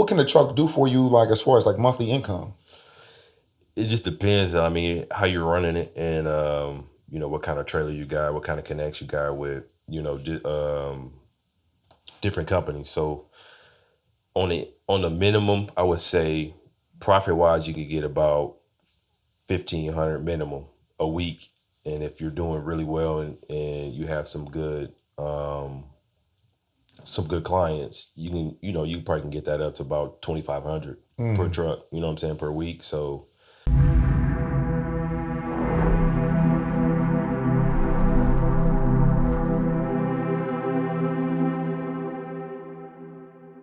what can a truck do for you, like as far as like monthly income? It just depends. I mean, how you're running it, and what kind of trailer you got, what kind of connects you got with, different companies. So on the minimum, I would say profit wise, you could get about 1,500 minimum a week, and if you're doing really well and you have some good clients, you probably can get that up to about 2,500 per truck. You know what I'm saying, per week. So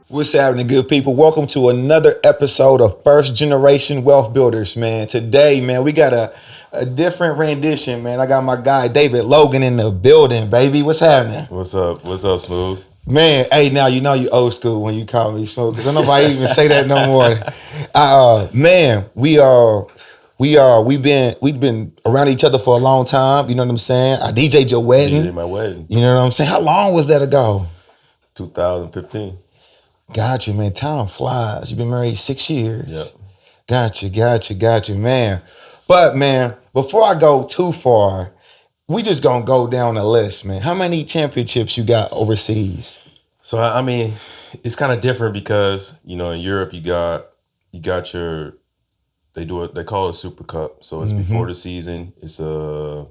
What's happening, good people? Welcome to another episode of First Generation Wealth Builders, man. Today, man, we got a different rendition, man. I got my guy David Logan in the building, baby. What's happening? what's up? What's up, Smooth? Man, hey, now you know you old school when you call me so because nobody even say that no more. Man, we've been around each other for a long time. You know what I'm saying? I DJ'd your You wedding. did my wedding, You know what I'm saying? How long was that ago? 2015. Gotcha, man. Time flies. You've been married 6 years. Yep. Gotcha, man. But man, before I go too far, we just gonna go down the list, man. How many championships you got overseas? So I mean, it's kind of different because in Europe you got your they call it a Super Cup. So it's before the season. It's a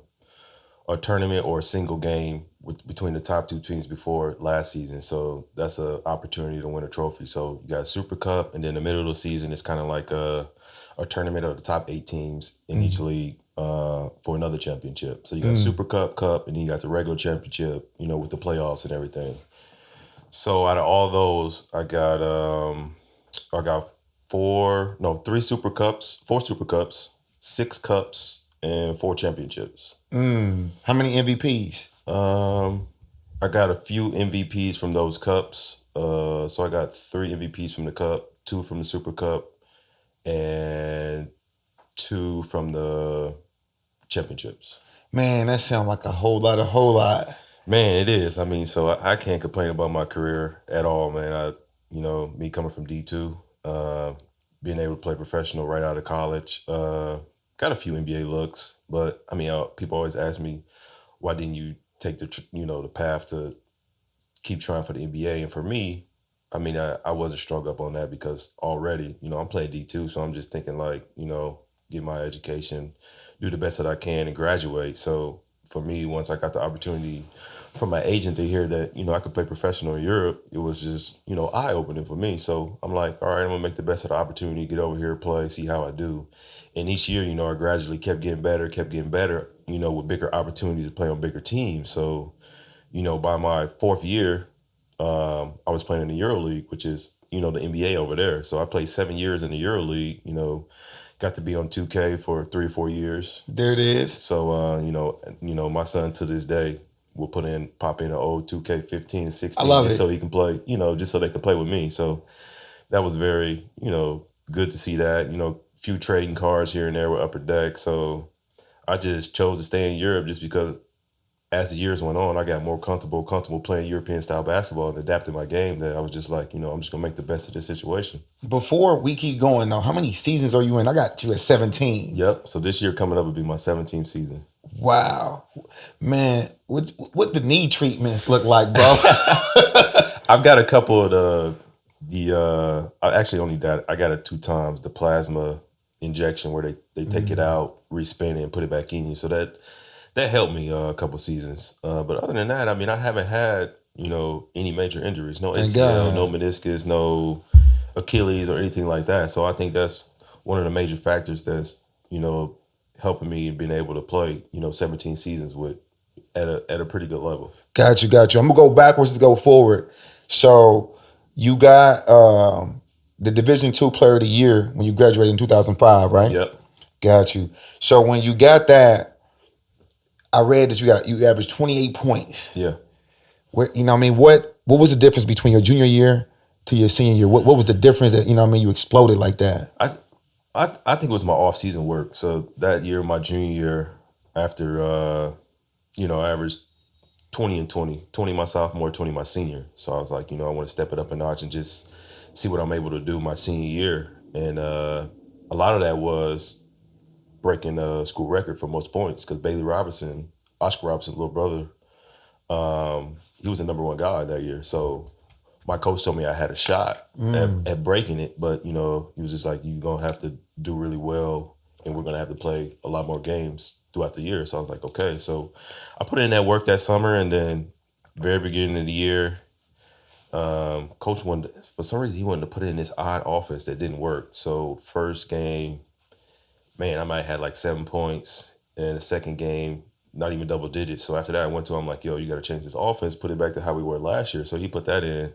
tournament or a single game between the top two teams before last season. So that's an opportunity to win a trophy. So you got a Super Cup, and then the middle of the season is kind of like a tournament of the top 8 teams in each league for another championship. So you got Super Cup, and then you got the regular championship, with the playoffs and everything. So out of all those, I got 4 Super Cups, 6 cups, and 4 championships. How many MVPs? I got a few MVPs from those cups. So I got 3 MVPs from the cup, 2 from the Super Cup, and 2 from the championships. Man, that sounds like a whole lot. Man, it is. I mean, so I can't complain about my career at all, man. Me coming from D2, being able to play professional right out of college, got a few NBA looks, but I mean, people always ask me, why didn't you take the path to keep trying for the NBA? And for me, I mean, I wasn't strung up on that because already, I'm playing D2, so I'm just thinking like, get my education, do the best that I can, and graduate. So for me, once I got the opportunity from my agent to hear that, I could play professional in Europe, it was just, eye-opening for me. So I'm like, all right, I'm going to make the best of the opportunity, get over here, play, see how I do. And each year, I gradually kept getting better, with bigger opportunities to play on bigger teams. So, by my 4th year, I was playing in the EuroLeague, which is, the NBA over there. So I played 7 years in the EuroLeague, got to be on 2K for 3 or 4 years. There it is. So, my son to this day will pop in an old 2K15, 16, I love just it. so he can play, just so they can play with me. So that was very, good to see that, few trading cards here and there with Upper Deck. So I just chose to stay in Europe just because as the years went on, I got more comfortable playing European style basketball and adapting my game that I was just like, I'm just gonna make the best of this situation. Before we keep going though, how many seasons are you in? I got you at 17. Yep. So this year coming up will be my 17th season. Wow. Man, what the knee treatments look like, bro? I've got a couple of I actually only I got it 2 times, the plasma injection where they take it out, respin it, and put it back in you. So that helped me a couple seasons. But other than that, I mean, I haven't had, any major injuries. No Thank ACL, God. no meniscus, no Achilles or anything like that. So I think that's one of the major factors that's, helping me being able to play, 17 seasons at a pretty good level. Got you. I'm gonna go backwards to go forward. So you got the Division II Player of the Year when you graduated in 2005, right? Yep. Got you. So when you got that, I read that you averaged 28 points. Yeah. What was the difference between your junior year to your senior year? What was the difference that you exploded like that? I think it was my off-season work. So that year, my junior year, after I averaged 20 and 20 my sophomore, 20 my senior. So I was like, I want to step it up a notch and just see what I'm able to do my senior year. And a lot of that was breaking a school record for most points because Bailey Robinson, Oscar Robinson's little brother, he was the number one guy that year. So my coach told me I had a shot at breaking it, but he was just like, you're gonna have to do really well, and we're gonna have to play a lot more games throughout the year. So I was like, okay. So I put in that work that summer, and then very beginning of the year, coach wanted for some reason he wanted to put in this odd offense that didn't work. So first game, man, I might have had like 7 points, and the second game, not even double digits. So after that, I went to him like, yo, you got to change this offense, put it back to how we were last year. So he put that in.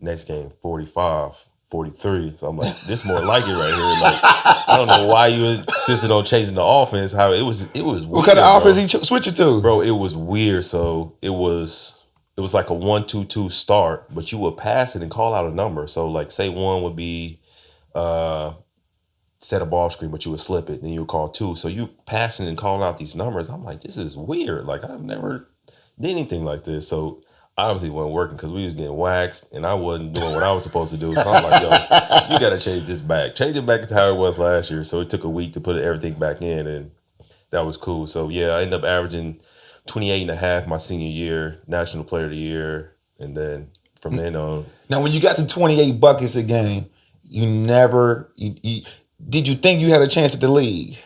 Next game, 45, 43. So I'm like, this more like it right here. Like, I don't know why you insisted on changing the offense. How it was weird, What kind of offense he switch it to? bro? It was weird. So it was like a 1-2-2 start, but you would pass it and call out a number. So like, say one would be set a ball screen, but you would slip it, then you would call two. So you passing and calling out these numbers. I'm like, this is weird. Like, I've never did anything like this. So obviously it wasn't working because we was getting waxed and I wasn't doing what I was supposed to do. So I'm like, yo, you got to change this back. Change it back to how it was last year. So it took a week to put everything back in, and that was cool. So yeah, I ended up averaging 28 and a half my senior year, National Player of the Year. And then from then on. Now, when you got to 28 buckets a game, you never, did you think you had a chance at the league?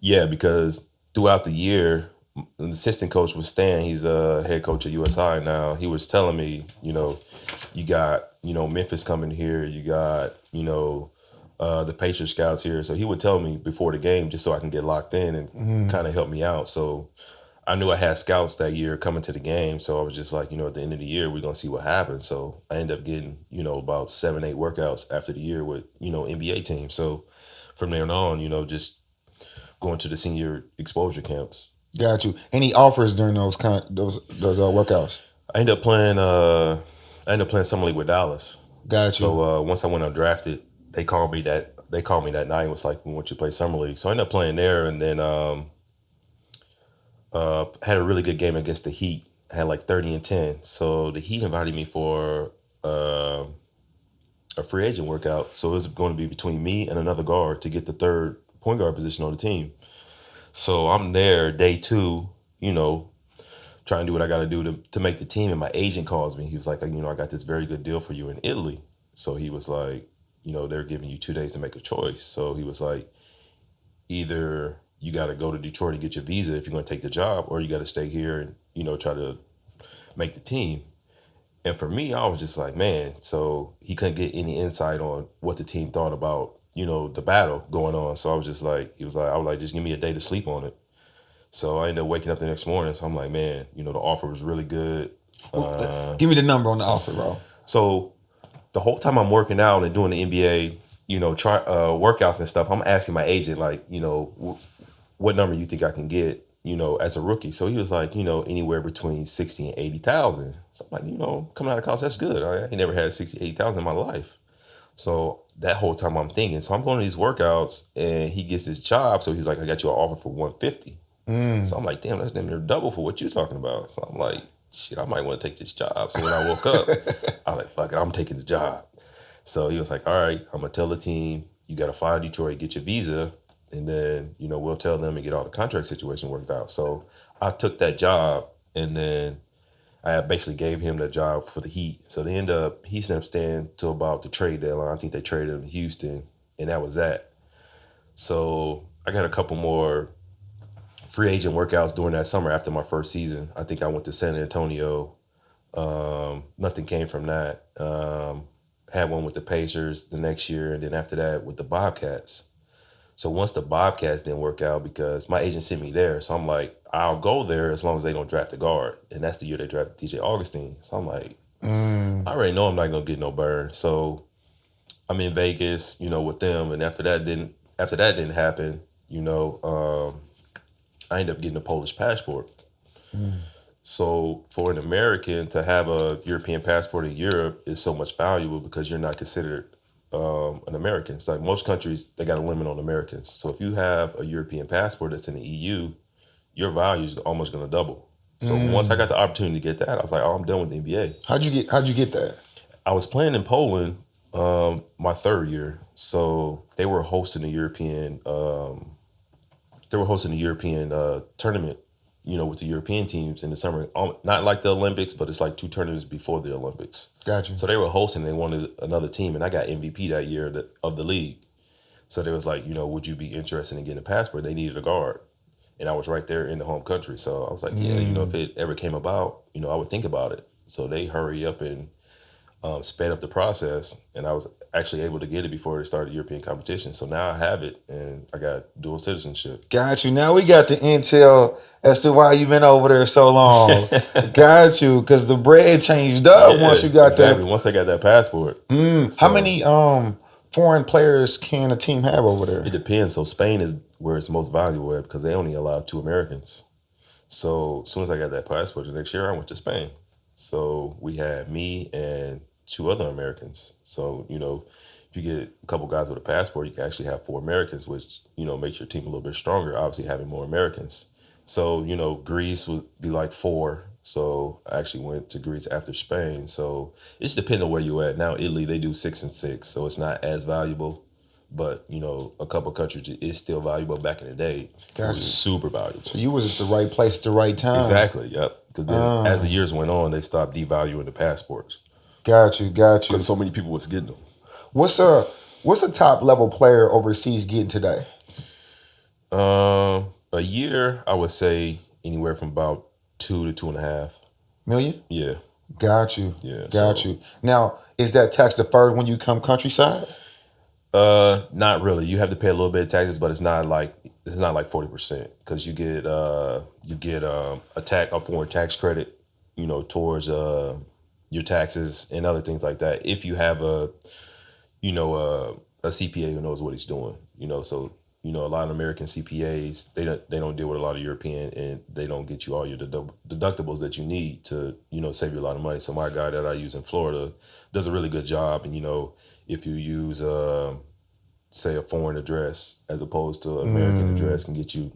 Yeah, because throughout the year, the assistant coach was Stan. He's a head coach at USI now. He was telling me, you got, Memphis coming here. You got, the Pacers scouts here. So he would tell me before the game just so I can get locked in and kind of help me out. So I knew I had scouts that year coming to the game. So I was just like, at the end of the year, we're going to see what happens. So I ended up getting, about 7-8 workouts after the year with, NBA teams. So from there on, just going to the senior exposure camps. Got you. Any offers during those workouts? I ended up playing summer league with Dallas. Got you. So once I went undrafted, they called me that night and was like, we want you to play summer league. So I ended up playing there, and then had a really good game against the Heat. I had like 30 and 10. So the Heat invited me for a free agent workout. So it was going to be between me and another guard to get the third point guard position on the team. So I'm there day 2, trying to do what I got to do to make the team. And my agent calls me. He was like, I got this very good deal for you in Italy. So he was like, they're giving you 2 days to make a choice. So he was like, either you got to go to Detroit and get your visa if you're going to take the job, or you got to stay here and, try to make the team. And for me, I was just like, man, so he couldn't get any insight on what the team thought about, the battle going on. So I was just like, I was like, just give me a day to sleep on it. So I ended up waking up the next morning. So I'm like, man, the offer was really good. Give me the number on the offer, bro. So the whole time I'm working out and doing the NBA, try workouts and stuff, I'm asking my agent, like, what number you think I can get, as a rookie. So he was like, anywhere between 60 and 80,000. So I'm like, coming out of college, that's good. I ain't never had 60, 80,000 in my life. So that whole time I'm thinking, so I'm going to these workouts and he gets this job. So he's like, I got you an offer for 150. So I'm like, damn, that's damn near double for what you're talking about. So I'm like, shit, I might want to take this job. So when I woke up, I was like, fuck it, I'm taking the job. So he was like, all right, I'm going to tell the team, you got to fly to Detroit, get your visa, and then, we'll tell them and get all the contract situation worked out. So I took that job, and then I basically gave him the job for the Heat. So they end up, he ended up staying till about the trade deadline. I think they traded him to Houston, and that was that. So I got a couple more free agent workouts during that summer after my first season. I think I went to San Antonio. Nothing came from that. Had one with the Pacers the next year, and then after that with the Bobcats. So once the Bobcats didn't work out, because my agent sent me there, so I'm like, I'll go there as long as they don't draft a guard. And that's the year they drafted DJ Augustine. So I'm like, I already know I'm not gonna get no burn. So I'm in Vegas, with them, and after that didn't happen, I ended up getting a Polish passport. So for an American to have a European passport in Europe is so much valuable because you're not considered an American. It's like most countries, they got a limit on Americans. So if you have a European passport that's in the EU, your value is almost going to double. So once I got the opportunity to get that, I was like, oh, I'm done with the NBA. How'd you get that? I was playing in Poland My third year. So they were hosting the European. Tournament. With the European teams in the summer. Not like the Olympics, but it's like two tournaments before the Olympics. Gotcha. So they were hosting. They wanted another team, and I got MVP that year of the league. So they was like, would you be interested in getting a passport? They needed a guard, and I was right there in the home country. So I was like, yeah, if it ever came about, I would think about it. So they hurry up and sped up the process, and I was actually able to get it before they started the European competition. So now I have it, and I got dual citizenship. Got you. Now we got the intel as to why you've been over there so long. Got you, because the bread changed up once you got exactly. that. Once I got that passport. How many foreign players can a team have over there? It depends. So Spain is where it's most valuable at because they only allow 2 Americans. So as soon as I got that passport the next year, I went to Spain. So we had me and 2 other Americans. So, if you get a couple guys with a passport, you can actually have 4 Americans, which, makes your team a little bit stronger, obviously having more Americans. So, Greece would be like 4. So I actually went to Greece after Spain. So it just depends on where you're at. Now, Italy, they do 6 and 6. So it's not as valuable. But, a couple countries is still valuable back in the day. It Gotcha. was super valuable. So you was at the right place at the right time. Exactly, yep. Because then as the years went on, they stopped devaluing the passports. Got you. Because so many people was getting them. What's a top level player overseas getting today? A year, I would say anywhere from about 2 to 2.5 million. Yeah. Got you. Yeah. Got you. Now, is that tax deferred when you come countryside? Not really. You have to pay a little bit of taxes, but it's not like 40% because you get a foreign tax credit, towards your taxes and other things like that. If you have a CPA who knows what he's doing, so a lot of American CPAs they don't deal with a lot of European, and they don't get you all your deductibles that you need to save you a lot of money. So my guy that I use in Florida does a really good job, and if you use say a foreign address as opposed to American address, can get you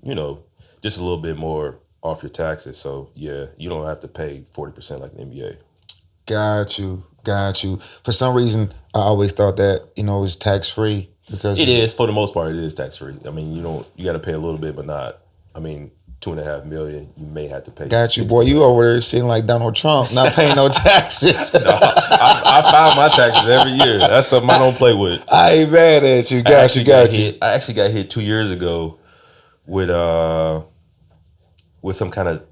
just a little bit more off your taxes. So yeah, you don't have to pay 40% like an NBA. Got you. For some reason, I always thought that it was tax free because It is, for the most part, it is tax free. I mean, you got to pay a little bit, but not. I mean, 2.5 million, you may have to pay. Got you, boy. You over there sitting like Donald Trump, not paying no taxes. No, I file my taxes every year. That's something I don't play with. I ain't mad at you. Got you. I actually got hit 2 years ago with some kind of,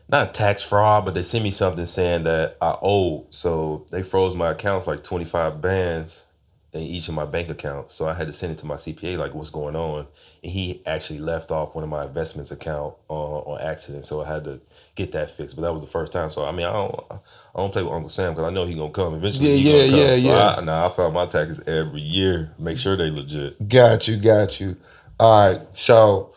not tax fraud, but they sent me something saying that I owed. So they froze my accounts like 25 bands in each of my bank accounts. So I had to send it to my CPA, like, what's going on? And he actually left off one of my investments account on accident. So I had to get that fixed. But that was the first time. So I mean, I don't play with Uncle Sam because I know he gonna come eventually. I file my taxes every year, make sure they legit. Got you. All right. So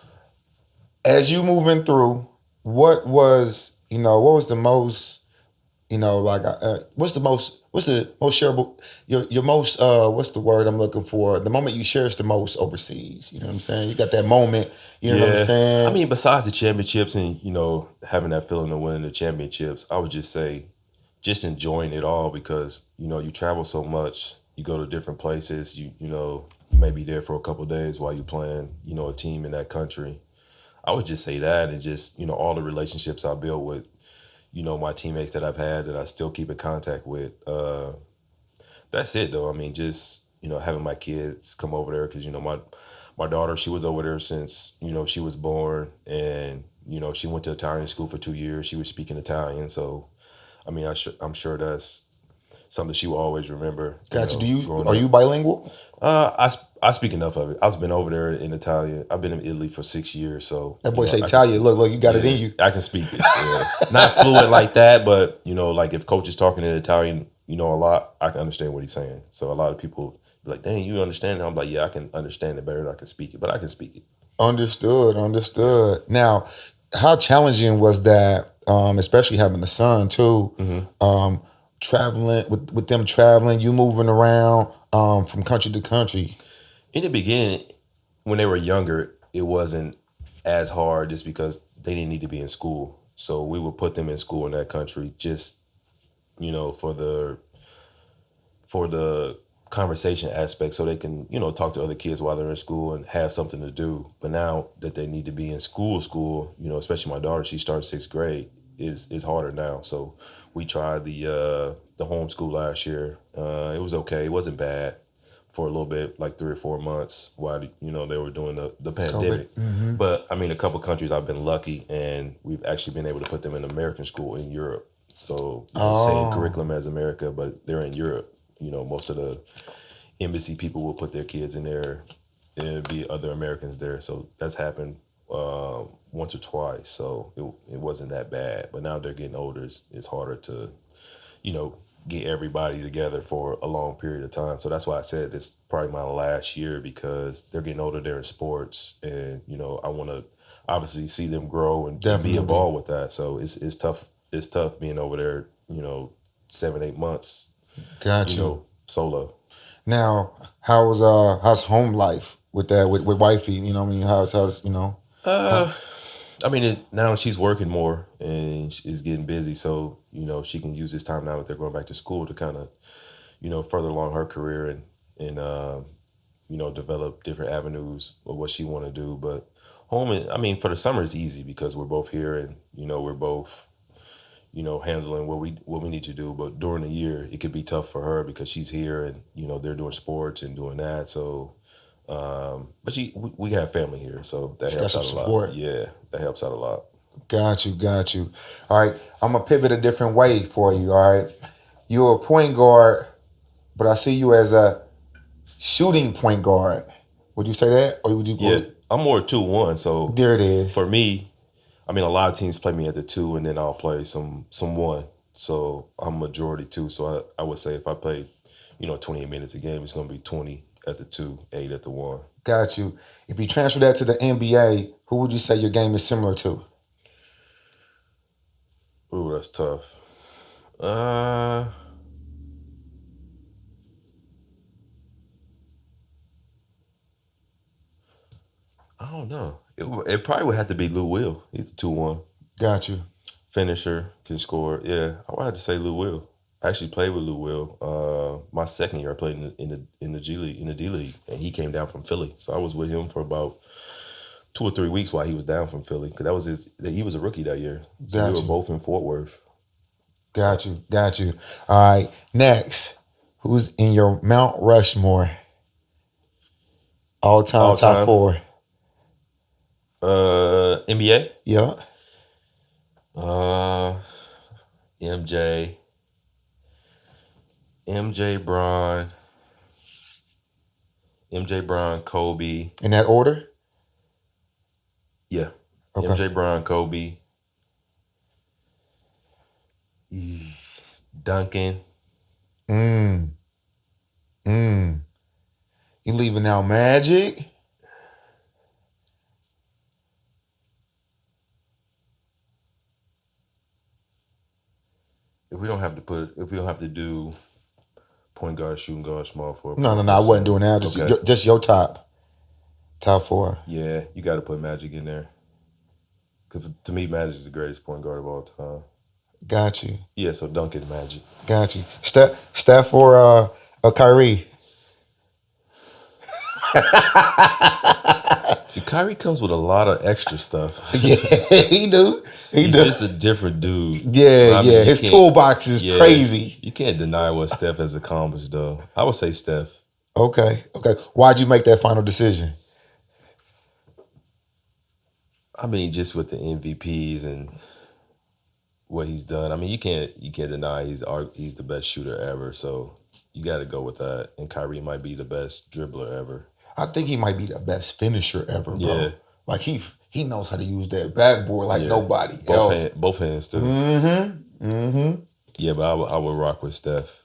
as you moving through, what was the most, what's the most shareable, your most, what's the word I'm looking for? The moment you cherish the most overseas. You know what I'm saying? You got that moment, you know what I'm saying? I mean, besides the championships and, having that feeling of winning the championships, I would just say just enjoying it all because, you travel so much, you go to different places, you may be there for a couple of days while you're playing, a team in that country. I would just say that, and just, all the relationships I built with, my teammates that I've had that I still keep in contact with. That's it, though. I mean, just, having my kids come over there because, my daughter, she was over there since, she was born, and, she went to Italian school for 2 years. She was speaking Italian. So, I mean, I'm sure that's something she will always remember. Gotcha. Are you bilingual? I speak enough of it. I've been over there in Italian. I've been in Italy for 6 years, so that boy say Italian. Look, you got it in you. I can speak it. Yeah. Not fluent like that, but like if coach is talking in Italian, a lot, I can understand what he's saying. So a lot of people be like, "Dang, you understand?" I'm like, "Yeah, I can understand it better than I can speak it, but I can speak it." Understood. Now, how challenging was that? Especially having a son too. Mm-hmm. Traveling with them traveling, you moving around from country to country. In the beginning, when they were younger, it wasn't as hard just because they didn't need to be in school. So we would put them in school in that country just, for the conversation aspect so they can, talk to other kids while they're in school and have something to do. But now that they need to be in school, especially my daughter, she starts 6th grade, is harder now. So we tried the homeschool last year. It was okay. It wasn't bad for a little bit, like 3 or 4 months while, they were doing the pandemic. Mm-hmm. But I mean, a couple countries I've been lucky and we've actually been able to put them in American school in Europe. So, same curriculum as America, but they're in Europe. Most of the embassy people will put their kids in there and be other Americans there. So that's happened once or twice. So it wasn't that bad. But now they're getting older. It's harder to, get everybody together for a long period of time. So that's why I said this probably my last year because they're getting older. They're in sports, and I want to obviously see them grow and be involved with that. So it's tough. It's tough being over there. 7-8 months. Got you. Solo. Now, how's home life with that with wifey? How's now she's working more and she's getting busy, so she can use this time now that they're going back to school to kind of further along her career and develop different avenues of what she want to do. But home, for the summer it's easy because we're both here and we're both handling what we need to do. But during the year it could be tough for her because she's here and they're doing sports and doing that. So but we have family here, so that helps out a lot. Yeah, that helps out a lot. Got you. All right, I'm gonna pivot a different way for you. All right, you're a point guard, but I see you as a shooting point guard. Would you say that, or would you? Yeah, I'm more 2-1. So there it is. For me, a lot of teams play me at the 2, and then I'll play some 1. So I'm majority 2. So I would say if I play, 28 minutes a game, it's gonna be 20 at the 2, 8 at the 1. Got you. If you transfer that to the NBA, who would you say your game is similar to? Ooh, that's tough. I don't know. It probably would have to be Lou Will. He's a 2-1. Got you. Finisher, can score. Yeah, I would have to say Lou Will. I actually played with Lou Will. My second year, I played in the G League, in the D League, and he came down from Philly. So I was with him for about 2 or 3 weeks while he was down from Philly because he was a rookie that year. So we were both in Fort Worth. Got you. All right, next, who's in your Mount Rushmore? All-time top 4. NBA. Yeah. MJ, Bron, Kobe. In that order? Yeah. Okay. MJ, Bron, Kobe. Duncan. You leaving out Magic? If we don't have to do point guard, shooting guard, small forward. No, I wasn't doing that. Just your top 4. Yeah, you got to put Magic in there. Because to me, Magic is the greatest point guard of all time. Got you. Yeah, so Duncan, Magic. Got you. Steph or Kyrie? See, Kyrie comes with a lot of extra stuff. Yeah, he do. He's just a different dude. Yeah, his toolbox is crazy. You can't deny what Steph has accomplished, though. I would say Steph. Okay. Why'd you make that final decision? Just with the MVPs and what he's done. You can't deny he's the best shooter ever. So you got to go with that. And Kyrie might be the best dribbler ever. I think he might be the best finisher ever, bro. Yeah. Like he knows how to use that backboard like nobody else. Both hands too. Yeah, but I would rock with Steph.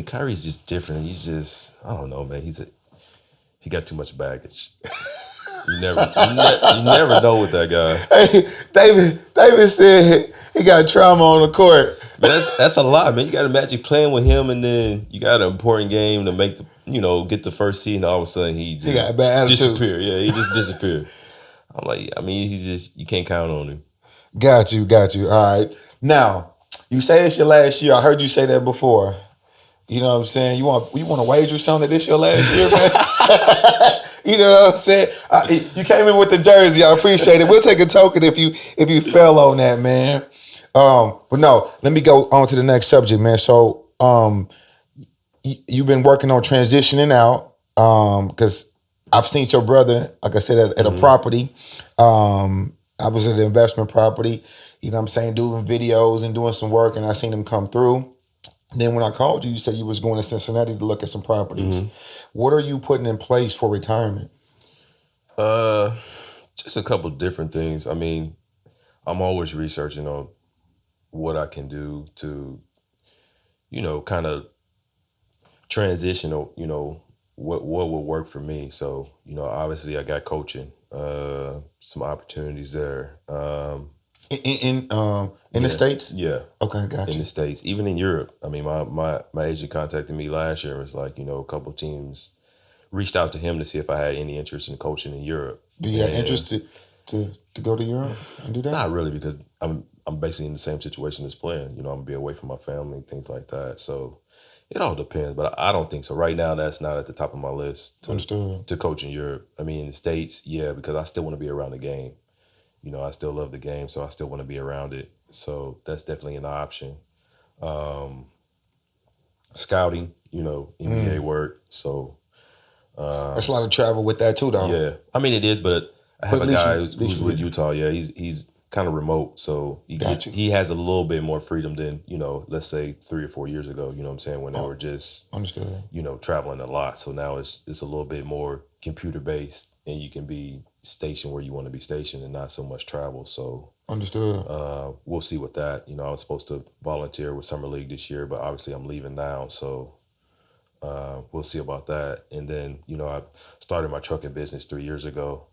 Kyrie's just different. He's just, I don't know, man. He got too much baggage. You never know with that guy. Hey, David said he got trauma on the court. Man, that's a lot, man. You got to imagine playing with him, and then you got an important game to make get the first seed, and all of a sudden he got a bad attitude. Disappeared. Yeah, he just disappeared. I'm like, you can't count on him. Got you. All right. Now, you say it's your last year. I heard you say that before. You know what I'm saying? You want to wager something this your last year, man? You know what I'm saying? You came in with the jersey. I appreciate it. We'll take a token if you fell on that, man. But no, let me go on to the next subject, man. So you've been working on transitioning out because I've seen your brother, like I said, at a property. I was at an investment property, you know what I'm saying, doing videos and doing some work, and I seen him come through. Then when I called you, you said you was going to Cincinnati to look at some properties. What are you putting in place for retirement? Just a couple different things. I mean, I'm always researching on what I can do to, kind of transition, what will work for me. So, obviously I got coaching, some opportunities there. In the States? Yeah. Okay, got In you. the States, even in Europe. I mean, my agent contacted me last year. It was like, a couple teams reached out to him to see if I had any interest in coaching in Europe. Do you have interest to go to Europe and do that? Not really, because I'm basically in the same situation as playing. I'm gonna be away from my family, things like that. So it all depends, but I don't think so. Right now, that's not at the top of my list Understood. to coach in Europe. I mean, in the States, yeah, because I still want to be around the game. I still love the game, so I still want to be around it. So that's definitely an option. Scouting, NBA work. So That's a lot of travel with that too, though. yeah, I mean it is, but I have But a guy at least who's you with did. Utah. Yeah, he's kind of remote, so Got you. he has a little bit more freedom than let's say 3 or 4 years ago. You know what I'm saying, when they were just Understood. traveling a lot. So now it's a little bit more computer based, and you can be stationed where you want to be stationed, and not so much travel. So Understood. we'll see with that. I was supposed to volunteer with Summer League this year, but obviously I'm leaving now, so we'll see about that. And then, I started my trucking business 3 years ago.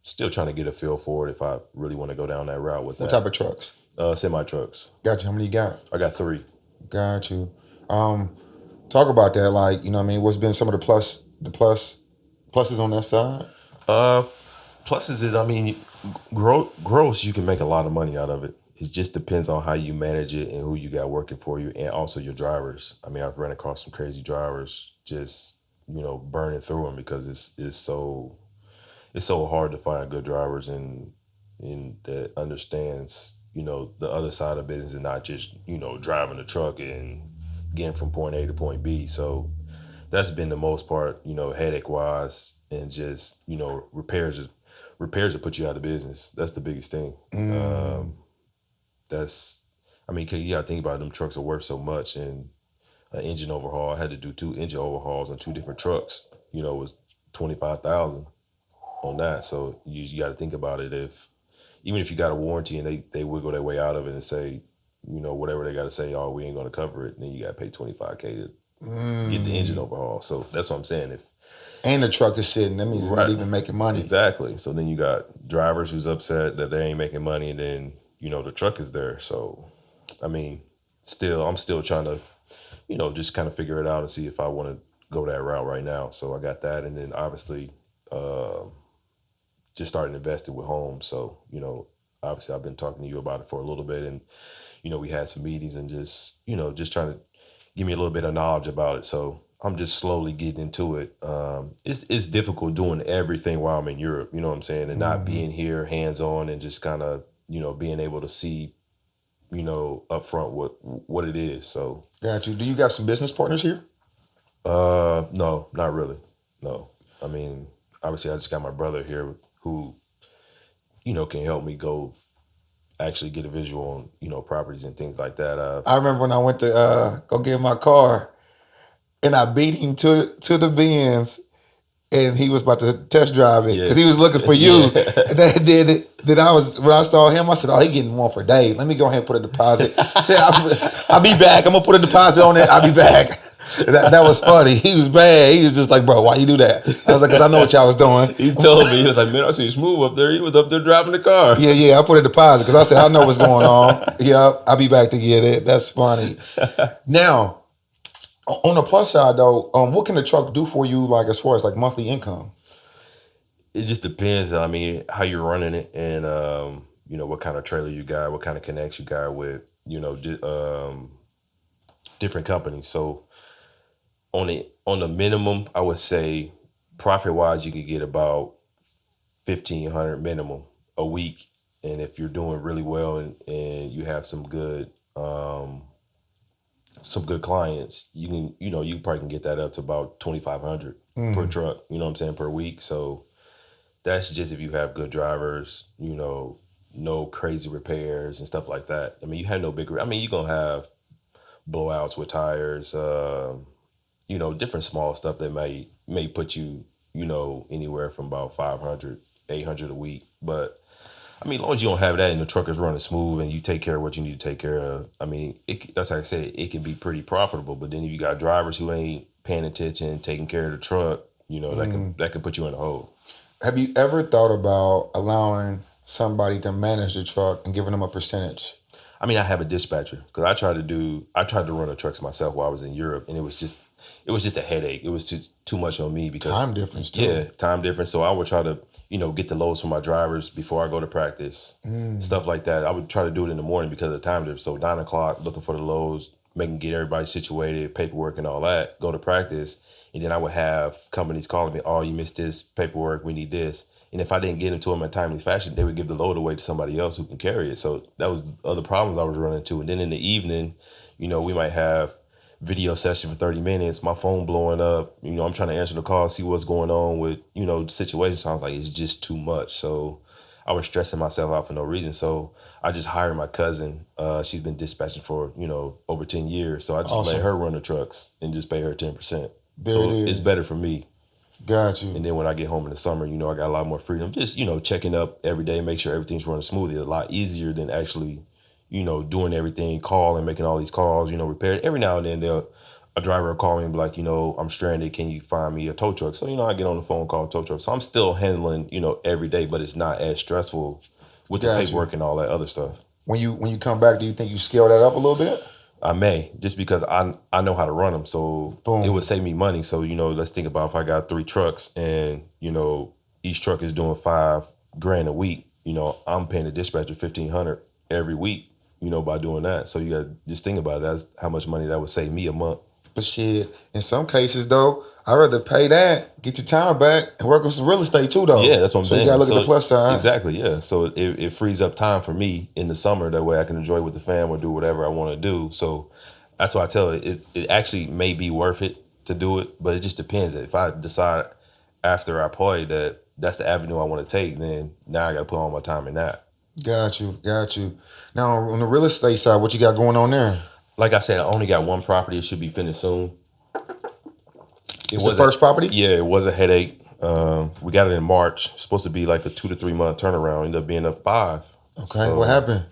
Still trying to get a feel for it if I really want to go down that route with What that. type of trucks? Semi trucks. Got you. How many you got? I got 3. Got you. Talk about that. Like, you know what I mean? What's been some of the pluses on that side? Pluses is, I mean, gross, you can make a lot of money out of it. It just depends on how you manage it and who you got working for you, and also your drivers. I mean, I've run across some crazy drivers just, burning through them, because it's so hard to find good drivers and that understands, the other side of business, and not just, driving the truck and getting from point A to point B. So that's been the most part, headache wise, and just, repairs will put you out of business. That's the biggest thing. I mean, 'cause you got to think about it, them trucks are worth so much, and an engine overhaul. I had to do 2 engine overhauls on 2 different trucks. It was 25,000 on that. So you got to think about it. Even if you got a warranty and they wiggle their way out of it and say, whatever they got to say, oh, we ain't going to cover it, and then you got to pay $25K to get the engine overhaul. So that's what I'm saying. And the truck is sitting. That means it's not even making money. Exactly. So then you got drivers who's upset that they ain't making money, and then, the truck is there. So, I mean, I'm still trying to, just kind of figure it out and see if I want to go that route right now. So I got that. And then obviously, just starting investing with homes. So, obviously I've been talking to you about it for a little bit, and, we had some meetings, and just, just trying to give me a little bit of knowledge about it. So I'm just slowly getting into it. It's difficult doing everything while I'm in Europe, you know what I'm saying? And not being here hands on, and just kind of, being able to see, up front what it is. So Got you. Do you got some business partners here? no, not really. No. I mean, obviously I just got my brother here who, can help me go actually get a visual on, properties and things like that. I remember when I went to go get my car, and I beat him to the Benz, and he was about to test drive it because he was looking for you. And then when I saw him, I said, "Oh, he getting one for Dave. Let me go ahead and put a deposit." I said, "I'll be back. I'm gonna put a deposit on it. I'll be back." That was funny. He was bad. He was just like, "Bro, why you do that?" I was like, "Cause I know what y'all was doing." He told me, he was like, "Man, I see Smooth up there. He was up there driving the car." Yeah. I put a deposit because I said, "I know what's going on." Yeah, I'll be back to get it. That's funny. Now, on the plus side though, what can the truck do for you, like as far as like monthly income? It just depends. I mean, how you're running it, and what kind of trailer you got, what kind of connects you got with, different companies. So on the minimum, I would say profit wise, you could get about 1,500 minimum a week. And if you're doing really well and you have some good clients, you can, you probably can get that up to about 2,500 per truck, you know what I'm saying, per week. So that's just if you have good drivers, no crazy repairs and stuff like that. I mean, you have no big, I mean, you're going to have blowouts with tires, different small stuff that may put you, anywhere from about 500, 800 a week. But I mean, as long as you don't have that and the truck is running smooth and you take care of what you need to take care of, I mean, that's like I said, it can be pretty profitable. But then if you got drivers who ain't paying attention, taking care of the truck, that can put you in a hole. Have you ever thought about allowing somebody to manage the truck and giving them a percentage? I mean, I have a dispatcher because I tried to run the trucks myself while I was in Europe, and it was just a headache. It was too much on me because Time difference too. Yeah, time difference. So I would try to, get the loads from my drivers before I go to practice, stuff like that. I would try to do it in the morning because of the time difference. So 9 o'clock, looking for the loads, get everybody situated, paperwork and all that, go to practice. And then I would have companies calling me, oh, you missed this paperwork, we need this. And if I didn't get into them in a timely fashion, they would give the load away to somebody else who can carry it. So that was other problems I was running into. And then in the evening, we might have video session for 30 minutes, my phone blowing up, I'm trying to answer the call, see what's going on with, the situation. So I was like, it's just too much. So I was stressing myself out for no reason. So I just hired my cousin. She's been dispatching for, over 10 years. So I just Awesome. let her run the trucks and just pay her 10%. There so it is. It's better for me. Got you. And then when I get home in the summer, I got a lot more freedom. Just, checking up every day, make sure everything's running smoothly. A lot easier than actually, doing everything, calling, making all these calls, repair. Every now and then a driver will call me and be like, I'm stranded. Can you find me a tow truck? So, I get on the phone, call a tow truck. So I'm still handling, every day, but it's not as stressful with the paperwork and all that other stuff. When you come back, do you think you scale that up a little bit? I may, just because I know how to run them. So Boom. It would save me money. So, let's think about if I got 3 trucks and, each truck is doing $5,000 a week, I'm paying the dispatcher $1,500 every week, by doing that. So you got to just think about it. That's how much money that would save me a month. But shit, in some cases though, I'd rather pay that, get your time back, and work on some real estate too though. Yeah, that's what I'm saying. So you gotta look at the plus side. Exactly, yeah. So it frees up time for me in the summer. That way I can enjoy with the fam or do whatever I want to do. So that's why I tell it actually may be worth it to do it, but it just depends. If I decide after I play that that's the avenue I want to take, then now I got to put all my time in that. Got you. Now on the real estate side, what you got going on there? Like I said, I only got one property. It should be finished soon. It's the first property? Yeah, it was a headache. We got it in March. It's supposed to be like a 2 to 3 month turnaround. Ended up being a 5. Okay, so, what happened?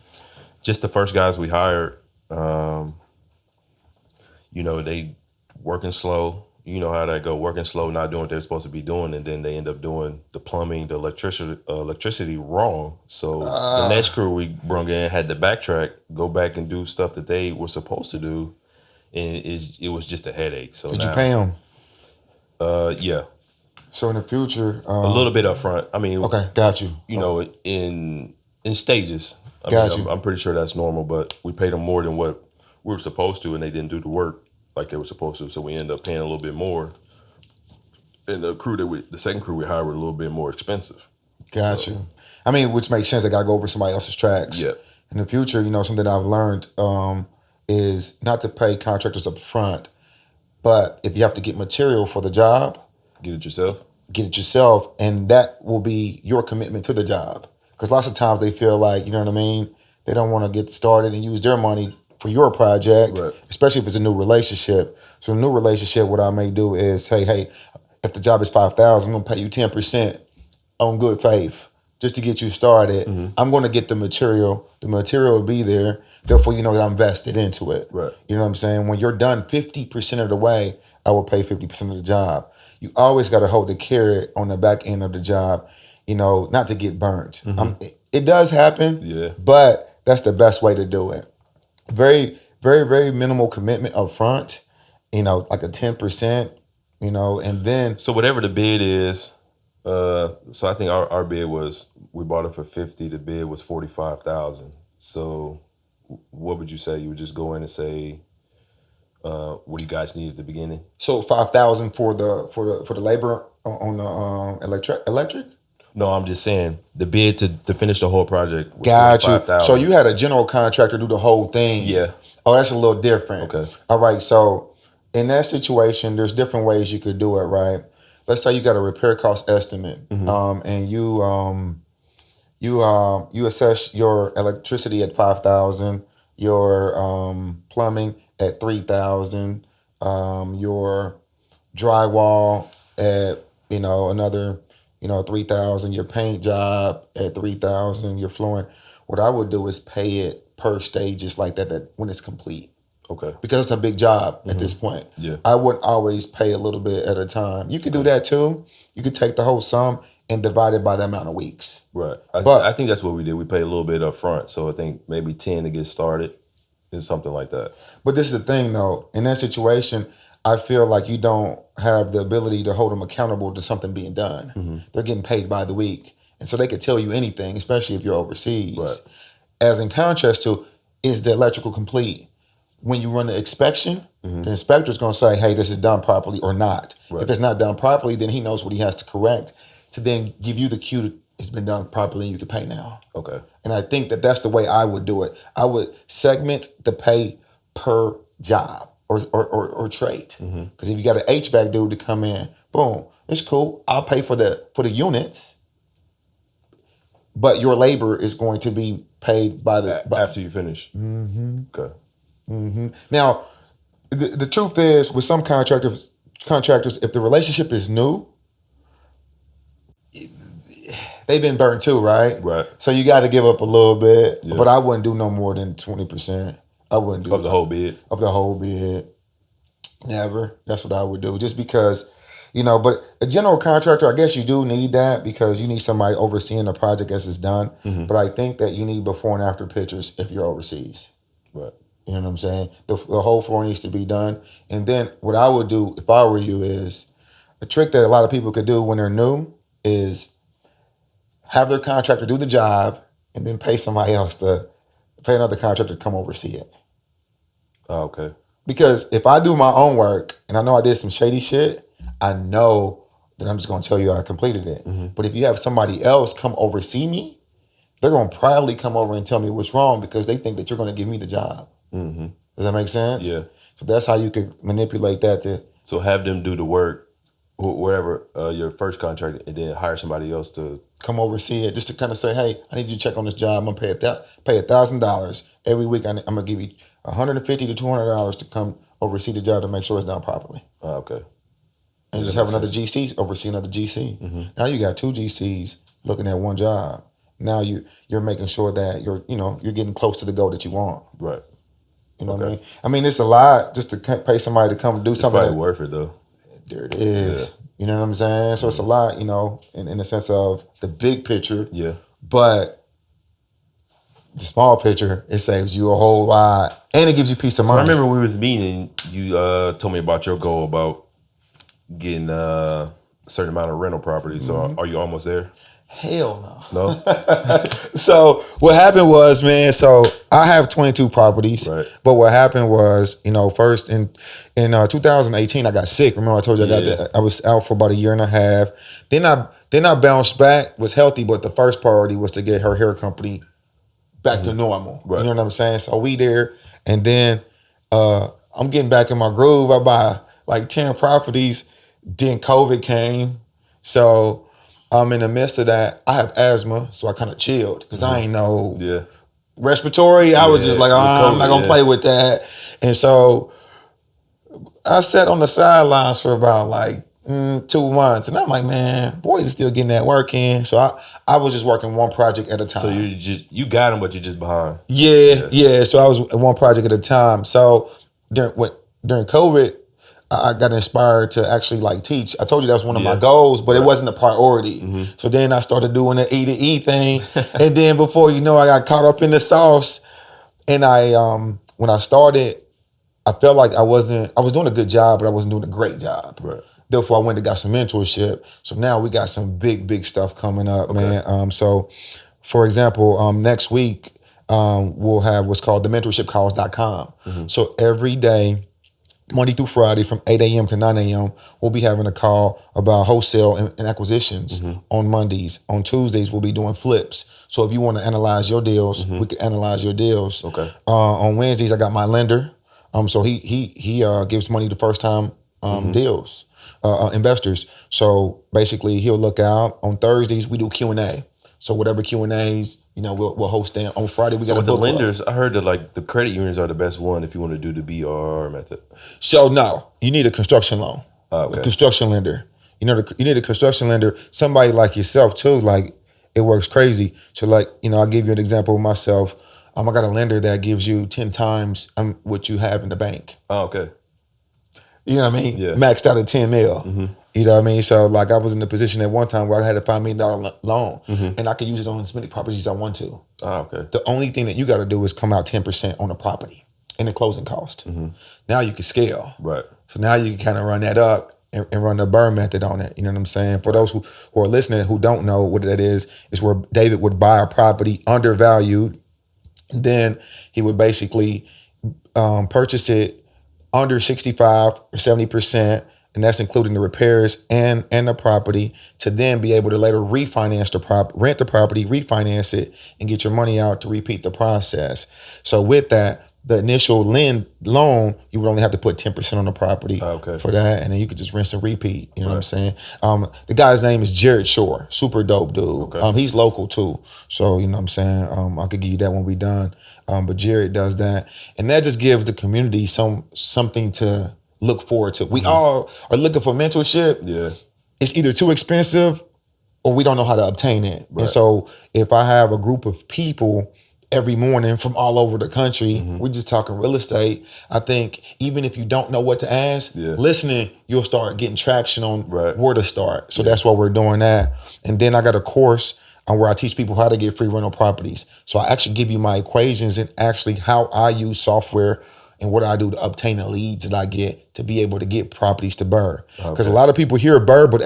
Just the first guys we hired, they working slow. You know how that go, working slow, not doing what they're supposed to be doing, and then they end up doing the plumbing, the electricity wrong. So the next crew we brought in had to backtrack, go back and do stuff that they were supposed to do, and it was just a headache. So did you pay them? Yeah. So in the future, a little bit up front. I mean, okay, got you. In stages. I'm pretty sure that's normal, but we paid them more than what we were supposed to, and they didn't do the work like they were supposed to. So we ended up paying a little bit more. And the second crew we hired were a little bit more expensive. Got you. I mean, which makes sense. They got to go over somebody else's tracks. Yeah. In the future, something I've learned is not to pay contractors up front, but if you have to get material for the job, get it yourself, and that will be your commitment to the job. Because lots of times they feel like, they don't want to get started and use their money for your project, right, especially if it's a new relationship. So a new relationship, what I may do is say, hey, if the job is $5,000, I'm going to pay you 10% on good faith just to get you started. Mm-hmm. I'm going to get the material. The material will be there. Therefore, that I'm vested into it. Right. You know what I'm saying? When you're done 50% of the way, I will pay 50% of the job. You always got to hold the carrot on the back end of the job, not to get burnt. Mm-hmm. It does happen, yeah, but that's the best way to do it. Very, very, very minimal commitment up front, like a 10%, and then. So whatever the bid is, so I think our bid was, we bought it for 50, the bid was 45,000. So what would you say? You would just go in and say, what do you guys need at the beginning? So 5,000 for the labor on the electric. No, I'm just saying the bid to finish the whole project was Got you. 5,000. So you had a general contractor do the whole thing. Yeah. Oh, that's a little different. Okay. All right. So in that situation, there's different ways you could do it, right? Let's say you got a repair cost estimate, and you assess your electricity at 5,000, your plumbing at 3,000, your drywall at another 3,000, your paint job at 3,000, your flooring. What I would do is pay it per stages like that when it's complete. Okay. Because it's a big job at this point. Yeah. I wouldn't always pay a little bit at a time. You could do that too. You could take the whole sum and divide it by the amount of weeks. Right. But I think that's what we did. We paid a little bit up front. So I think maybe 10 to get started is something like that. But this is the thing though. In that situation, I feel like you don't have the ability to hold them accountable to something being done. They're getting paid by the week. And so they could tell you anything, especially if you're overseas. Right. As in contrast to, is the electrical complete? When you run the inspection, the inspector's going to say, hey, this is done properly or not. Right. If it's not done properly, then he knows what he has to correct to then give you the cue to, it's been done properly and you can pay now. Okay. And I think that that's the way I would do it. I would segment the pay per job or trade. Because if you got an HVAC dude to come in, boom, it's cool. I'll pay for the units, but your labor is going to be paid by after you finish. Okay. Now, the truth is, with some contractors, if the relationship is new, they've been burned too, right? Right. So you got to give up a little bit, Yeah. but I wouldn't do no more than 20%. I wouldn't do Of the whole bid. Of the whole bid. Never. That's what I would do. Just because, but a general contractor, I guess you do need that because you need somebody overseeing the project as it's done. But I think that you need before and after pictures if you're overseas. Right. You know what I'm saying? The whole floor needs to be done. And then what I would do if I were you is a trick that a lot of people could do when they're new is have their contractor do the job and then pay somebody else to pay another contractor to come oversee it. Oh, okay. Because if I do my own work and I know I did some shady shit, I know that I'm just going to tell you I completed it. But if you have somebody else come oversee me, they're going to proudly come over and tell me what's wrong because they think that you're going to give me the job. Does that make sense? Yeah. So that's how you could manipulate that. So have them do the work, wherever your first contract, and then hire somebody else to come oversee it, just to kind of say, hey, I need you to check on this job. I'm going to pay $1,000 every week. I'm going to give you $150 to $200 to come oversee the job to make sure it's done properly. Okay. And just have another GC oversee another GC. Now you got two GCs looking at one job. Now you're making sure that you're getting close to the goal that you want. Right. You know what I mean? I mean, it's a lot just to pay somebody to come do It's something. probably worth it though. There it is. Yeah. You know what I'm saying? So it's a lot, in the sense of the big picture. Yeah. But the small picture, it saves you a whole lot. And it gives you peace of mind. I remember we was meeting, you told me about your goal about getting a certain amount of rental property. So are you almost there? Hell no. No? So what happened was, man, so I have 22 properties. Right. But what happened was, first in 2018, I got sick. Remember I told you I was out for about a year and a half. Then I bounced back, was healthy, but the first priority was to get her hair company back to normal. Right. You know what I'm saying? So we there, and then I'm getting back in my groove. I buy like 10 properties. Then COVID came. So I'm in the midst of that. I have asthma, so I kind of chilled because I ain't know respiratory. I was just like, I'm not gonna play with that. And so I sat on the sidelines for about like 2 months, and I'm like, man, boys are still getting that work in. So I was just working one project at a time. So you got them, but you're just behind. Yeah. So I was at one project at a time. So during COVID, I got inspired to actually like teach. I told you that was one of my goals, but it wasn't a priority. So then I started doing the E to E thing. And then before you know, I got caught up in the sauce. And when I started, I felt like I was doing a good job, but I wasn't doing a great job. Right. Therefore, I went and got some mentorship. So now we got some big stuff coming up, man. So for example, next week, we'll have what's called the mentorshipcalls.com. So every day, Monday through Friday from 8 a.m. to 9 a.m. We'll be having a call about wholesale and acquisitions on Mondays. On Tuesdays, we'll be doing flips. So if you want to analyze your deals, we can analyze your deals. Okay. On Wednesdays, I got my lender. So he gives money to first time deals, investors. So basically, he'll look out. On Thursdays, we do Q&A. So whatever Q&As, we'll host them. On Friday, we got So a with the book club. lenders, I heard that like the credit unions are the best one if you want to do the BR method. So no, you need a construction loan, Okay. a construction lender. You need a construction lender. Somebody like yourself too. Like it works crazy. So like I'll give you an example of myself. I got a lender that gives you 10 times what you have in the bank. Oh, okay. You know what I mean? Yeah. Maxed out at 10 mil. You know what I mean? So like I was in a position at one time where I had a $5 million loan and I could use it on as many properties as I want to. Oh, okay. The only thing that you got to do is come out 10% on the property and the closing cost. Now you can scale. Right. So now you can kind of run that up and run the burn method on it. You know what I'm saying? For those who are listening who don't know what that is where David would buy a property undervalued. Then he would basically purchase it under 65 or 70%, and that's including the repairs and the property, to then be able to later refinance rent the property, refinance it, and get your money out to repeat the process. So with that, the initial loan, you would only have to put 10% on the property for that, and then you could just rinse and repeat. You know what I'm saying? The guy's name is Jared Shore, super dope dude. Okay. He's local too, so you know what I'm saying. I could give you that when we done. But Jared does that, and that just gives the community something to look forward to. We all are looking for mentorship. Yeah. It's either too expensive or we don't know how to obtain it. Right. And so if I have a group of people every morning from all over the country, we're just talking real estate, I think even if you don't know what to ask, listening, you'll start getting traction on where to start. So that's why we're doing that. And then I got a course where I teach people how to get free rental properties. So I actually give you my equations and actually how I use software and what I do to obtain the leads that I get to be able to get properties to BRRRR. Because a lot of people hear BRRRR, but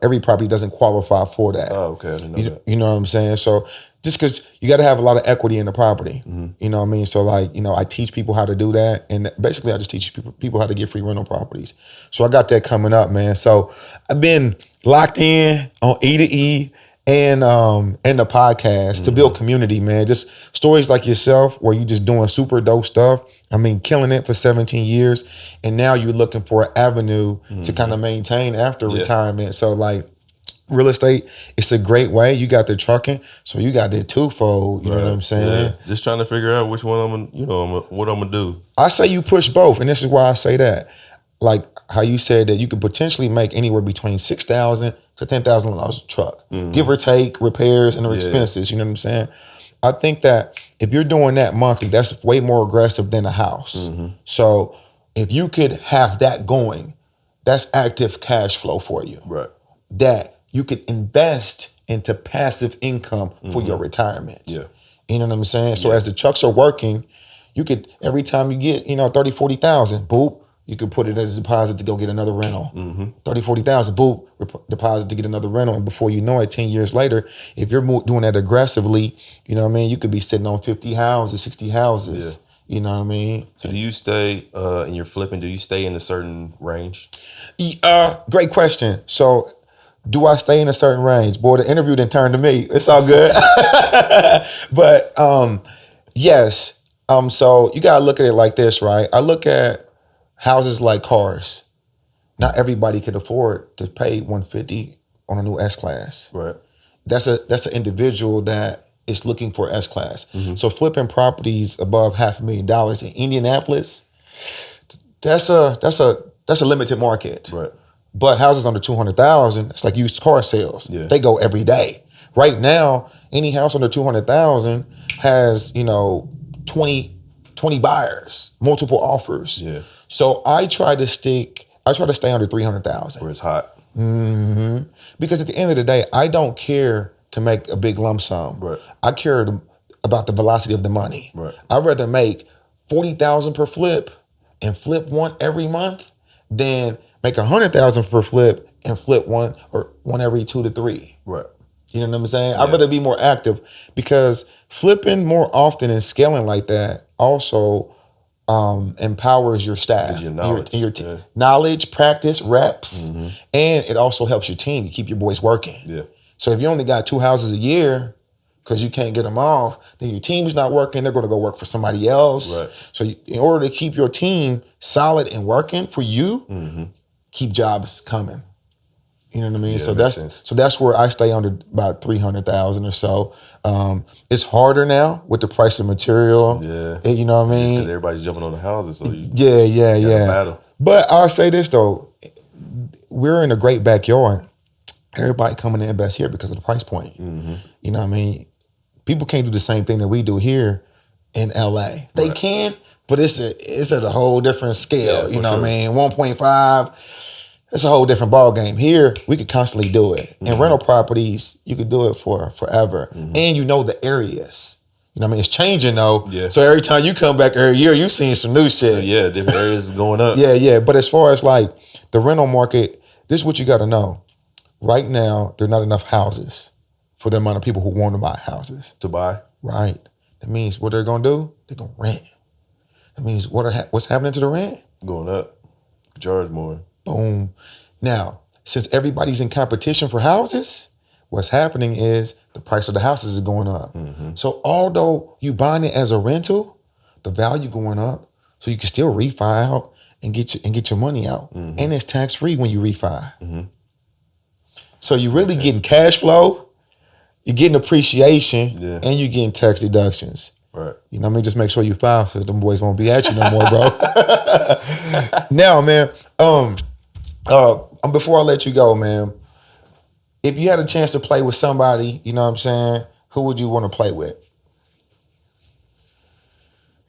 every property doesn't qualify for that. Oh, okay. I didn't know that. You know what I'm saying? So just because you got to have a lot of equity in the property. You know what I mean? So like, I teach people how to do that. And basically I just teach people how to get free rental properties. So I got that coming up, man. So I've been locked in on E to E and the podcast to build community, man. Just stories like yourself where you just doing super dope stuff. I mean, killing it for 17 years. And now you're looking for an avenue to kind of maintain after retirement. So like real estate, it's a great way. You got the trucking, so you got the twofold, you know what I'm saying? Yeah. Just trying to figure out which one what I'm gonna do. I say you push both, and this is why I say that. Like how you said that you could potentially make anywhere between $6,000 to $10,000 a truck, give or take repairs and the expenses. You know what I'm saying? I think that if you're doing that monthly, that's way more aggressive than a house. So if you could have that going, that's active cash flow for you. Right. That you could invest into passive income for your retirement. Yeah. You know what I'm saying? So as the trucks are working, you could, every time you get, 30, 40,000, boop, you could put it as a deposit to go get another rental. 30, 40,000, boop, deposit to get another rental. And before you know it, 10 years later, if you're doing that aggressively, you know what I mean? You could be sitting on 50 houses, 60 houses. You know what I mean? So do you stay, in your flipping, do you stay in a certain range? Great question. So do I stay in a certain range? Boy, the interview didn't turn to me. It's all good. But yes. So you gotta look at it like this, right? I look at houses like cars. Not everybody could afford to pay $150 on a new S-Class. Right. That's an individual that is looking for S-Class. So flipping properties above $500,000 in Indianapolis, that's a limited market. Right. But houses under $200,000, it's like used car sales. Yeah. They go every day. Right now, any house under $200,000 has 20 buyers, multiple offers. Yeah. So I try to stay under $300,000. Where it's hot. Because at the end of the day, I don't care to make a big lump sum. Right. I care about the velocity of the money. Right. I'd rather make $40,000 per flip and flip one every month than make $100,000 per flip and flip one every 2 to 3. Right. You know what I'm saying? I'd rather be more active because flipping more often and scaling like that also empowers your staff, Gives you knowledge. and your knowledge, practice, reps, and it also helps your team. You keep your boys working. Yeah. So if you only got 2 houses a year because you can't get them off, then your team's not working. They're going to go work for somebody else. Right. So in order to keep your team solid and working for you, keep jobs coming. You know what I mean? Yeah, So that's where I stay under about 300,000 or so. It's harder now with the price of material. Yeah. And you know what I mean? Because everybody's jumping on the houses, so you Yeah. battle. But I'll say this though, we're in a great backyard. Everybody coming to invest here because of the price point. You know what I mean? People can't do the same thing that we do here in LA. They can, but it's at a whole different scale. Yeah, you know sure. what I mean? 1.5. It's a whole different ball game. Here, we could constantly do it. In rental properties, you could do it for forever. And you know the areas. You know what I mean? It's changing though. Yeah. So every time you come back every year, you're seeing some new shit. So yeah, different areas going up. Yeah. But as far as like the rental market, this is what you got to know. Right now, there are not enough houses for the amount of people who want to buy houses. To buy. Right. That means what they're going to do? They're going to rent. That means what's happening to the rent? Going up. Charge more. Boom. Now, since everybody's in competition for houses, what's happening is the price of the houses is going up. So although you buying it as a rental, the value going up, so you can still refi out and get your money out. And it's tax free when you refi. So you're really getting cash flow, you're getting appreciation, and you're getting tax deductions. Right. You know what I mean? Just make sure you file so them boys won't be at you no more, bro. Now, man, before I let you go, man, if you had a chance to play with somebody, you know what I'm saying, who would you want to play with?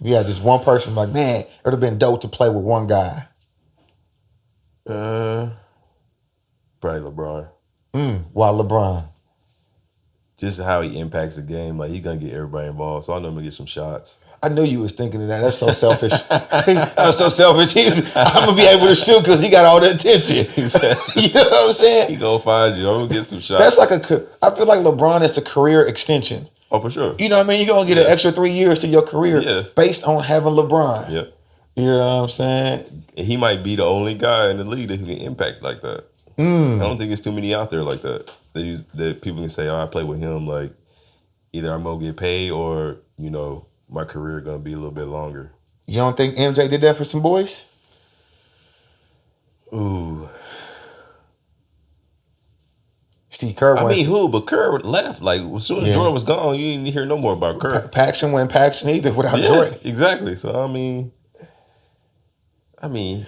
If you had just one person, like, man, it would have been dope to play with one guy. Probably LeBron. Why LeBron? Just how he impacts the game. Like, he's going to get everybody involved. So I know I'm going to get some shots. I knew you was thinking of that. That's so selfish. That's so selfish. I'm going to be able to shoot because he got all the attention. You know what I'm saying? He going to find you. I'm going to get some shots. That's like I feel like LeBron is a career extension. Oh, for sure. You know what I mean? You're going to get an extra 3 years to your career based on having LeBron. Yeah. You know what I'm saying? And he might be the only guy in the league that who can impact like that. I don't think there's too many out there like that. That people can say, oh, I play with him. Like, either I'm going to get paid or, you know, my career going to be a little bit longer. You don't think MJ did that for some boys? Ooh. Steve Kerr. I mean, who? But Kerr left. Like, as soon as Jordan was gone, you didn't hear no more about Kerr. Paxson wasn't Paxson either without Jordan. Exactly. So, I mean.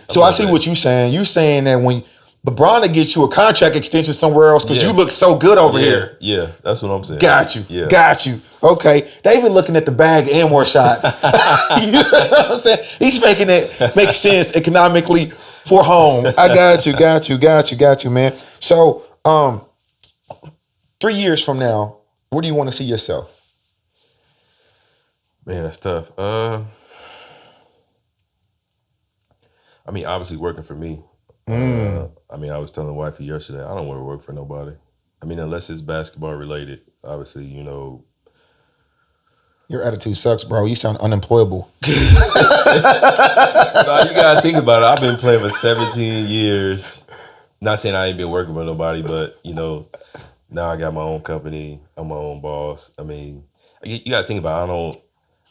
So I see what you're saying. You saying that when LeBron to get you a contract extension somewhere else because you look so good over here. Yeah, that's what I'm saying. Got you. Yeah. Got you. Okay. They been looking at the bag and more shots. You know what I'm saying? He's making it make sense economically for home. I got you, man. So 3 years from now, where do you want to see yourself? Man, that's tough. I mean, obviously working for me. I mean, I was telling wifey yesterday, I don't want to work for nobody. I mean, unless it's basketball related, obviously, you know. Your attitude sucks, bro. You sound unemployable. No, you got to think about it. I've been playing for 17 years. Not saying I ain't been working with nobody, but, you know, now I got my own company. I'm my own boss. I mean, you got to think about it.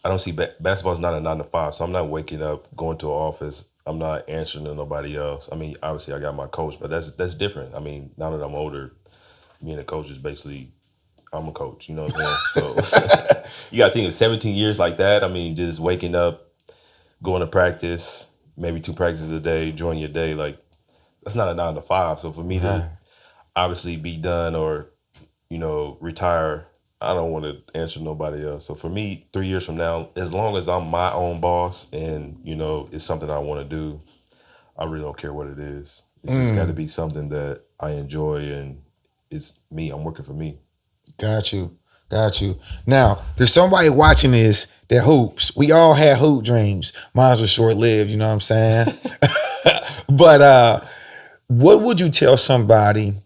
I don't see basketball's not a 9 to 5, so I'm not waking up, going to an office. I'm not answering to nobody else. I mean, obviously I got my coach, but that's different. I mean, now that I'm older, me and the coach is basically, I'm a coach, you know what I'm saying? So you got to think of 17 years like that. I mean, just waking up, going to practice, maybe 2 practices a day, join your day. Like, that's not a 9 to 5. So for me to obviously be done or, you know, retire, I don't want to answer nobody else. So for me, 3 years from now, as long as I'm my own boss and, you know, it's something I want to do, I really don't care what it is. It's just got to be something that I enjoy and it's me. I'm working for me. Got you. Now, there's somebody watching this that hoops. We all had hoop dreams. Mine was short-lived, you know what I'm saying? But what would you tell somebody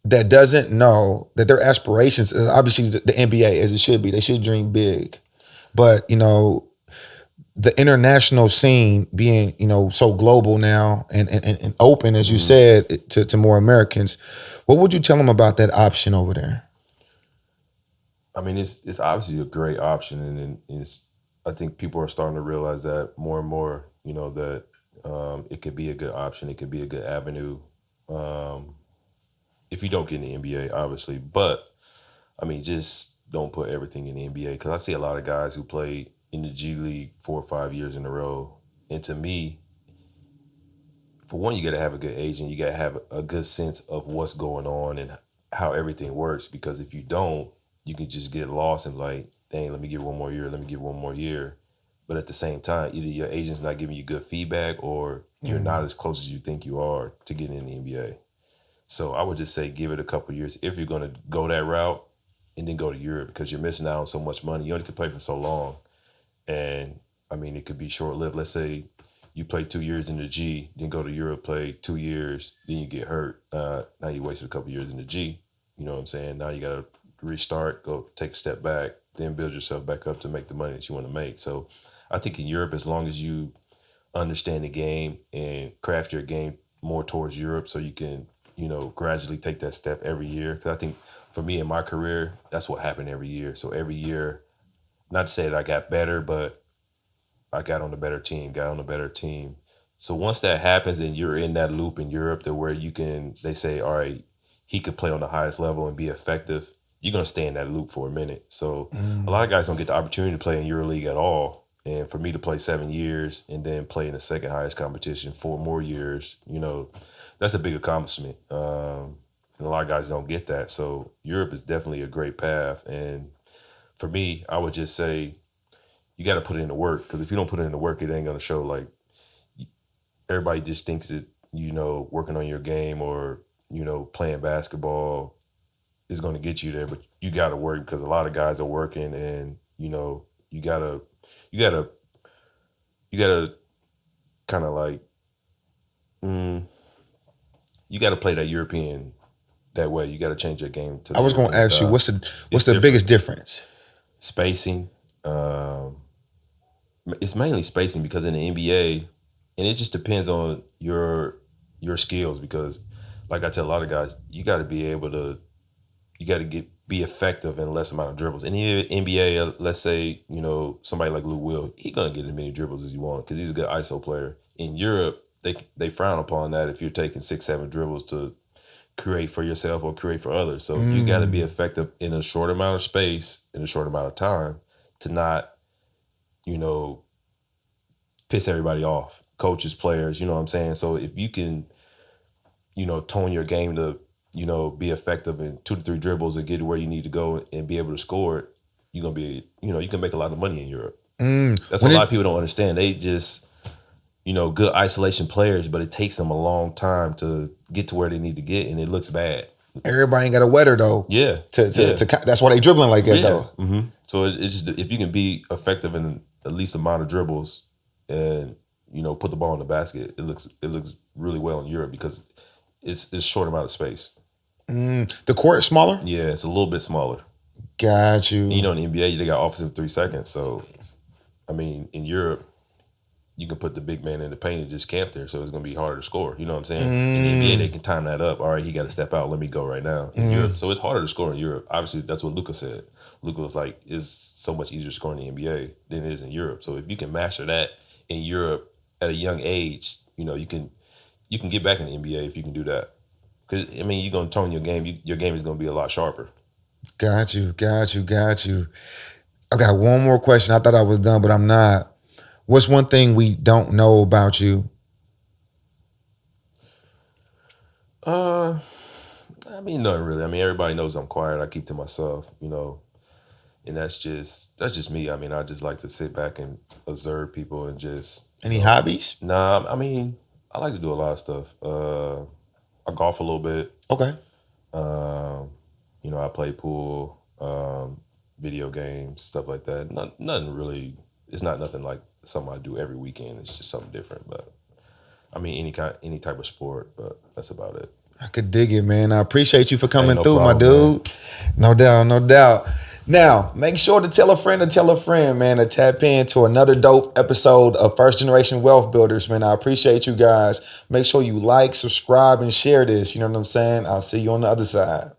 that doesn't know that their aspirations is obviously the NBA as it should be? They should dream big. But, you know, the international scene being, so global now and open, as you Mm-hmm. said, to more Americans, what would you tell them about that option over there? I mean, it's obviously a great option, and it's I think people are starting to realize that more and more. That it could be a good option. It could be a good avenue um, if you don't get in the NBA, obviously. But I mean, just don't put everything in the NBA because I see a lot of guys who play in the G League 4 or 5 years in a row, and to me, for one, you got to have a good agent. You got to have a good sense of what's going on and how everything works. Because if you don't, you can just get lost and like, dang, let me give one more year. Let me give one more year. But at the same time, either your agent's not giving you good feedback or you're not as close as you think you are to getting in the NBA. So I would just say give it a couple years if you're going to go that route, and then go to Europe because you're missing out on so much money. You only can play for so long. And I mean, it could be short lived. Let's say you play 2 years in the G, then go to Europe, play 2 years, then you get hurt. Now you wasted a couple years in the G. You know what I'm saying? Now you got to restart, go take a step back, then build yourself back up to make the money that you want to make. So I think in Europe, as long as you understand the game and craft your game more towards Europe so you can, gradually take that step every year. Because I think for me in my career, that's what happened every year. So every year, not to say that I got better, but I got on a better team, got on a better team. So once that happens and you're in that loop in Europe to where they say, all right, he could play on the highest level and be effective, you're going to stay in that loop for a minute. So a lot of guys don't get the opportunity to play in EuroLeague at all. And for me to play 7 years and then play in the second highest competition 4 more years, that's a big accomplishment. And a lot of guys don't get that. So Europe is definitely a great path. And for me, I would just say you got to put in the work because if you don't put in the work, it ain't going to show. Like everybody just thinks that, working on your game or, playing basketball is going to get you there, but you got to work because a lot of guys are working and, you gotta you gotta kind of like you gotta play that European that way. You gotta change your game to. I was going to ask you, what's the biggest difference? Spacing. It's mainly spacing because in the NBA, and it just depends on your skills because, like I tell a lot of guys, you got to be able to, you got to be effective in less amount of dribbles. In the NBA, let's say somebody like Lou Will, he gonna get as many dribbles as you want because he's a good ISO player. In Europe, they frown upon that if you're taking 6-7 dribbles to create for yourself or create for others. So you got to be effective in a short amount of space in a short amount of time to not piss everybody off, coaches, players. You know what I'm saying? So if you can tone your game to be effective in 2 to 3 dribbles and get to where you need to go and be able to score it, you're gonna be you can make a lot of money in Europe. That's what a lot of people don't understand. They just good isolation players, but it takes them a long time to get to where they need to get, and it looks bad. Everybody ain't got a wetter though. Yeah, that's why they dribbling like that though. Mm-hmm. So it's just if you can be effective in the least amount of dribbles and put the ball in the basket, it looks really well in Europe because it's short amount of space. The court is smaller? Yeah, it's a little bit smaller. Got you. In the NBA, they got offensive 3 seconds. So, I mean, in Europe, you can put the big man in the paint and just camp there. So it's going to be harder to score. You know what I'm saying? In the NBA, they can time that up. All right, he got to step out. Let me go right now. In Europe, so it's harder to score in Europe. Obviously, that's what Luka said. Luka was like, it's so much easier to score in the NBA than it is in Europe. So if you can master that in Europe at a young age, you can get back in the NBA if you can do that. Because, I mean, you're going to tone your game. Your game is going to be a lot sharper. Got you. I got one more question. I thought I was done, but I'm not. What's one thing we don't know about you? I mean, nothing really. I mean, everybody knows I'm quiet. I keep to myself, and that's just me. I mean, I just like to sit back and observe people and just. Any hobbies? Nah, I mean, I like to do a lot of stuff. I golf a little bit. Okay. I play pool, video games, stuff like that. Nothing really. It's not nothing like something I do every weekend. It's just something different. But I mean, any type of sport. But that's about it. I could dig it, man. I appreciate you for coming no through, problem, my dude. Man. No doubt. Now, make sure to tell a friend, man, to tap into another dope episode of First Generation Wealth Builders, man. I appreciate you guys. Make sure you like, subscribe, and share this. You know what I'm saying? I'll see you on the other side.